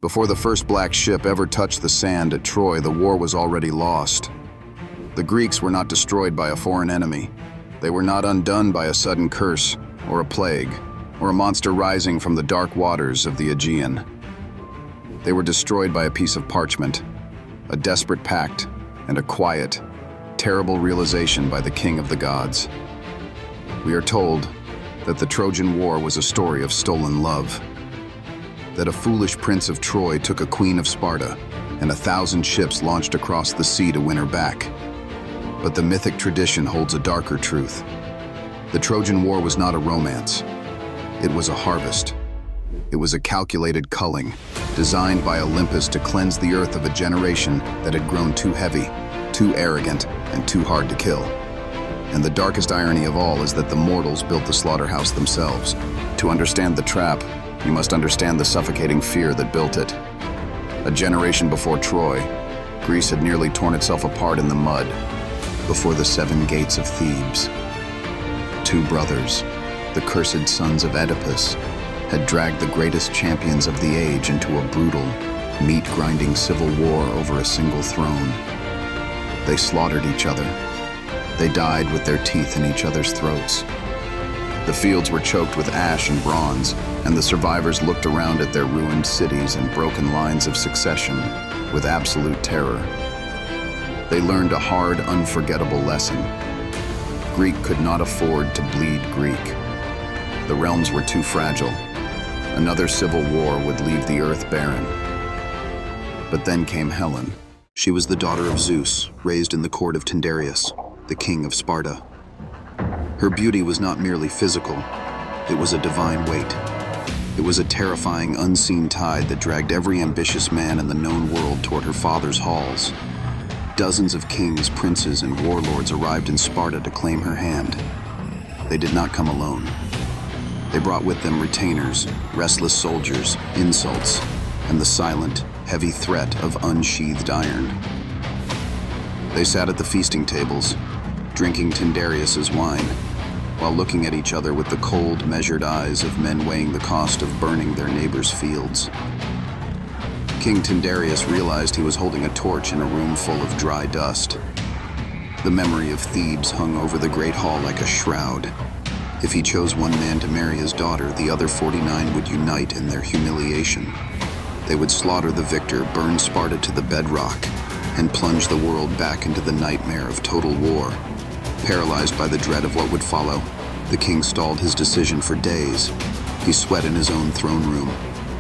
Before the first black ship ever touched the sand at Troy, the war was already lost. The Greeks were not destroyed by a foreign enemy. They were not undone by a sudden curse, or a plague, or a monster rising from the dark waters of the Aegean. They were destroyed by a piece of parchment, a desperate pact, and a quiet, terrible realization by the king of the gods. We are told that the Trojan War was a story of stolen love, that a foolish prince of Troy took a queen of Sparta, and 1,000 ships launched across the sea to win her back. But the mythic tradition holds a darker truth. The Trojan War was not a romance. It was a harvest. It was a calculated culling, designed by Olympus to cleanse the earth of a generation that had grown too heavy, too arrogant, and too hard to kill. And the darkest irony of all is that the mortals built the slaughterhouse themselves. To understand the trap, you must understand the suffocating fear that built it. A generation before Troy, Greece had nearly torn itself apart in the mud before the 7 gates of Thebes. 2 brothers, the cursed sons of Oedipus, had dragged the greatest champions of the age into a brutal, meat-grinding civil war over a single throne. They slaughtered each other. They died with their teeth in each other's throats. The fields were choked with ash and bronze, and the survivors looked around at their ruined cities and broken lines of succession with absolute terror. They learned a hard, unforgettable lesson. Greek could not afford to bleed Greek. The realms were too fragile. Another civil war would leave the earth barren. But then came Helen. She was the daughter of Zeus, raised in the court of Tyndareus, the king of Sparta. Her beauty was not merely physical, it was a divine weight. It was a terrifying, unseen tide that dragged every ambitious man in the known world toward her father's halls. Dozens of kings, princes, and warlords arrived in Sparta to claim her hand. They did not come alone. They brought with them retainers, restless soldiers, insults, and the silent, heavy threat of unsheathed iron. They sat at the feasting tables, drinking Tyndareus's wine, while looking at each other with the cold, measured eyes of men weighing the cost of burning their neighbors' fields. King Tyndareus realized he was holding a torch in a room full of dry dust. The memory of Thebes hung over the great hall like a shroud. If he chose one man to marry his daughter, the other 49 would unite in their humiliation. They would slaughter the victor, burn Sparta to the bedrock, and plunge the world back into the nightmare of total war. Paralyzed by the dread of what would follow, the king stalled his decision for days. He sweat in his own throne room,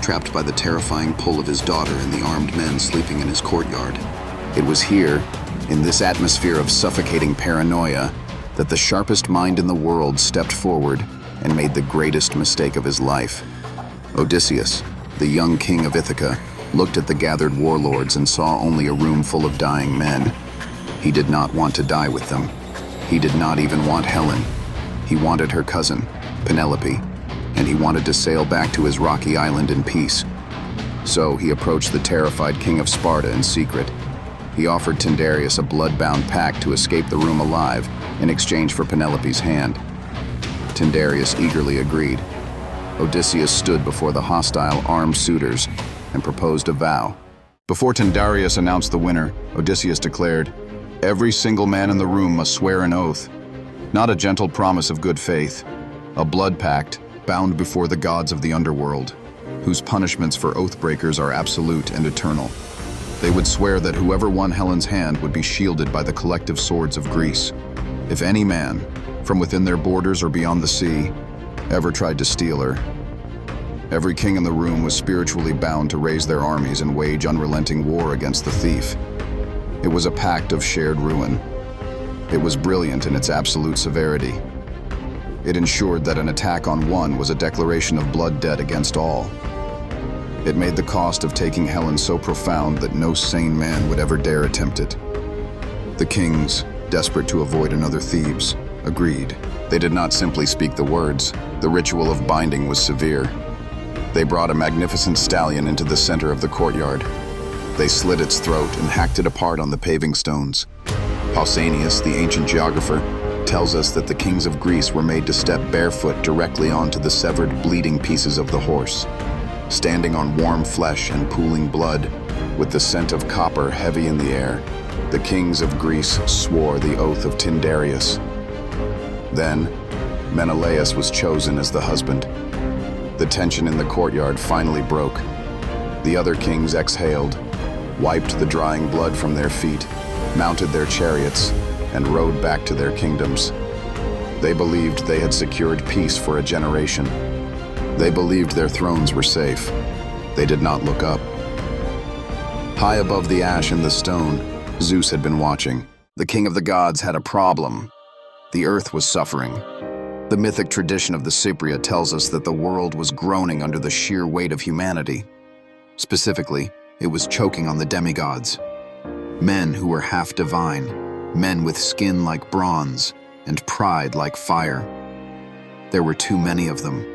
trapped by the terrifying pull of his daughter and the armed men sleeping in his courtyard. It was here, in this atmosphere of suffocating paranoia, that the sharpest mind in the world stepped forward and made the greatest mistake of his life. Odysseus, the young king of Ithaca, looked at the gathered warlords and saw only a room full of dying men. He did not want to die with them. He did not even want Helen. He wanted her cousin, Penelope, and he wanted to sail back to his rocky island in peace. So he approached the terrified king of Sparta in secret. He offered Tyndareus a blood-bound pact to escape the room alive in exchange for Penelope's hand. Tyndareus eagerly agreed. Odysseus stood before the hostile armed suitors and proposed a vow. Before Tyndareus announced the winner, Odysseus declared, "Every single man in the room must swear an oath, not a gentle promise of good faith, a blood pact bound before the gods of the underworld, whose punishments for oath breakers are absolute and eternal. They would swear that whoever won Helen's hand would be shielded by the collective swords of Greece. If any man, from within their borders or beyond the sea, ever tried to steal her, every king in the room was spiritually bound to raise their armies and wage unrelenting war against the thief." It was a pact of shared ruin. It was brilliant in its absolute severity. It ensured that an attack on one was a declaration of blood debt against all. It made the cost of taking Helen so profound that no sane man would ever dare attempt it. The kings, desperate to avoid another Thebes, agreed. They did not simply speak the words. The ritual of binding was severe. They brought a magnificent stallion into the center of the courtyard. They slit its throat and hacked it apart on the paving stones. Pausanias, the ancient geographer, tells us that the kings of Greece were made to step barefoot directly onto the severed, bleeding pieces of the horse. standing on warm flesh and pooling blood, with the scent of copper heavy in the air. The kings of Greece swore the Oath of Tyndareus. Then, Menelaus was chosen as the husband. The tension in the courtyard finally broke. The other kings exhaled, wiped the drying blood from their feet, mounted their chariots, and rode back to their kingdoms. They believed they had secured peace for a generation. They believed their thrones were safe. They did not look up. High above the ash and the stone, Zeus had been watching. The king of the gods had a problem. The earth was suffering. The mythic tradition of the Cypria tells us that the world was groaning under the sheer weight of humanity. Specifically, it was choking on the demigods. Men who were half divine, men with skin like bronze and pride like fire. There were too many of them.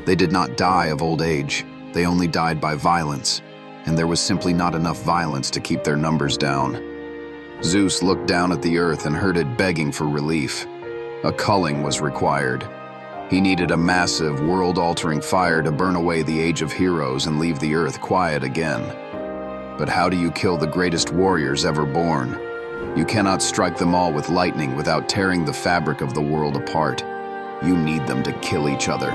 They did not die of old age, they only died by violence, and there was simply not enough violence to keep their numbers down. Zeus looked down at the earth and heard it begging for relief. A culling was required. He needed a massive, world-altering fire to burn away the age of heroes and leave the earth quiet again. But how do you kill the greatest warriors ever born? You cannot strike them all with lightning without tearing the fabric of the world apart. You need them to kill each other.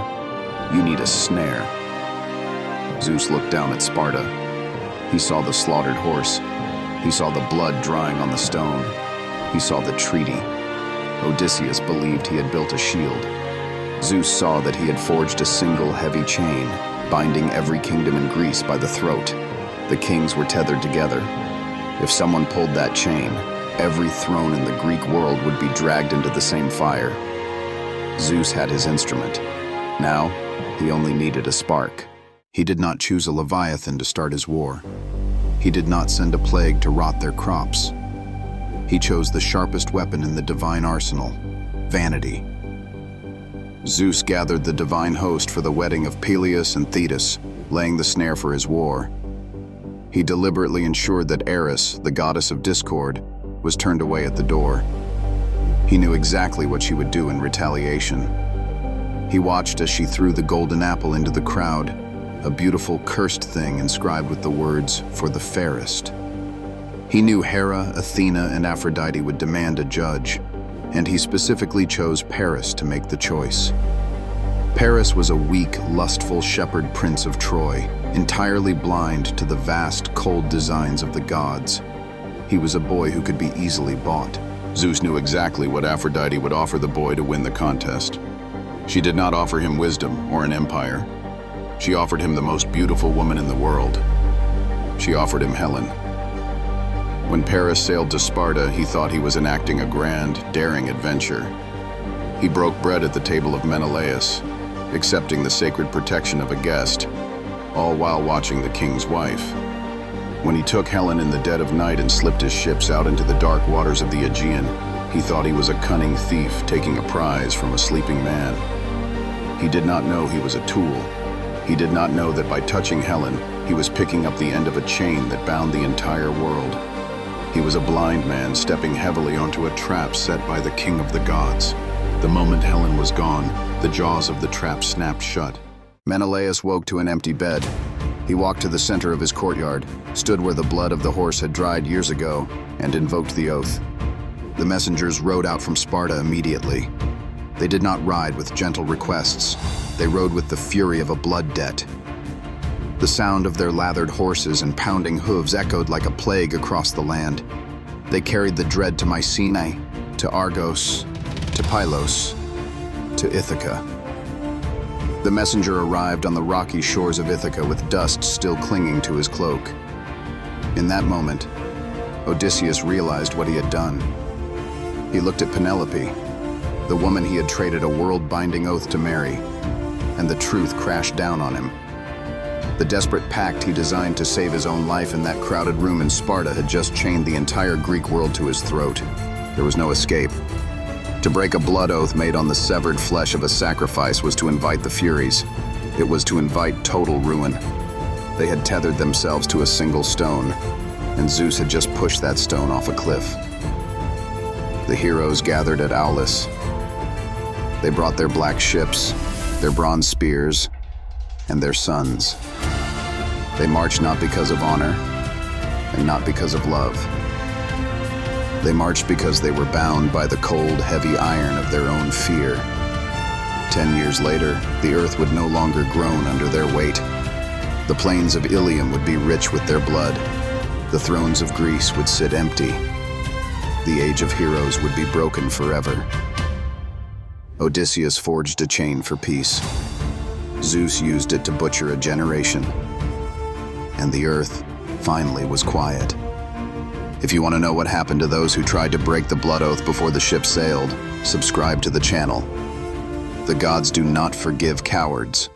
You need a snare. Zeus looked down at Sparta. He saw the slaughtered horse. He saw the blood drying on the stone. He saw the treaty. Odysseus believed he had built a shield. Zeus saw that he had forged a single heavy chain, binding every kingdom in Greece by the throat. The kings were tethered together. If someone pulled that chain, every throne in the Greek world would be dragged into the same fire. Zeus had his instrument. Now, he only needed a spark. He did not choose a Leviathan to start his war. He did not send a plague to rot their crops. He chose the sharpest weapon in the divine arsenal, vanity. Zeus gathered the divine host for the wedding of Peleus and Thetis, laying the snare for his war. He deliberately ensured that Eris, the goddess of discord, was turned away at the door. He knew exactly what she would do in retaliation. He watched as she threw the golden apple into the crowd, a beautiful cursed thing inscribed with the words, "For the fairest." He knew Hera, Athena, and Aphrodite would demand a judge, and he specifically chose Paris to make the choice. Paris was a weak, lustful shepherd prince of Troy, entirely blind to the vast, cold designs of the gods. He was a boy who could be easily bought. Zeus knew exactly what Aphrodite would offer the boy to win the contest. She did not offer him wisdom or an empire. She offered him the most beautiful woman in the world. She offered him Helen. When Paris sailed to Sparta, he thought he was enacting a grand, daring adventure. He broke bread at the table of Menelaus, accepting the sacred protection of a guest, all while watching the king's wife. When he took Helen in the dead of night and slipped his ships out into the dark waters of the Aegean, he thought he was a cunning thief taking a prize from a sleeping man. He did not know he was a tool. He did not know that by touching Helen, he was picking up the end of a chain that bound the entire world. He was a blind man stepping heavily onto a trap set by the king of the gods. The moment Helen was gone, the jaws of the trap snapped shut. Menelaus woke to an empty bed. He walked to the center of his courtyard, stood where the blood of the horse had dried years ago, and invoked the oath. The messengers rode out from Sparta immediately. They did not ride with gentle requests. They rode with the fury of a blood debt. The sound of their lathered horses and pounding hooves echoed like a plague across the land. They carried the dread to Mycenae, to Argos, to Pylos, to Ithaca. The messenger arrived on the rocky shores of Ithaca with dust still clinging to his cloak. In that moment, Odysseus realized what he had done. He looked at Penelope, the woman he had traded a world-binding oath to marry, and the truth crashed down on him. The desperate pact he designed to save his own life in that crowded room in Sparta had just chained the entire Greek world to his throat. There was no escape. To break a blood oath made on the severed flesh of a sacrifice was to invite the Furies. It was to invite total ruin. They had tethered themselves to a single stone, and Zeus had just pushed that stone off a cliff. The heroes gathered at Aulis. They brought their black ships, their bronze spears, and their sons. They marched not because of honor, and not because of love. They marched because they were bound by the cold, heavy iron of their own fear. 10 years later, the earth would no longer groan under their weight. The plains of Ilium would be rich with their blood. The thrones of Greece would sit empty. The age of heroes would be broken forever. Odysseus forged a chain for peace. Zeus used it to butcher a generation. And the earth finally was quiet. If you want to know what happened to those who tried to break the blood oath before the ship sailed, subscribe to the channel. The gods do not forgive cowards.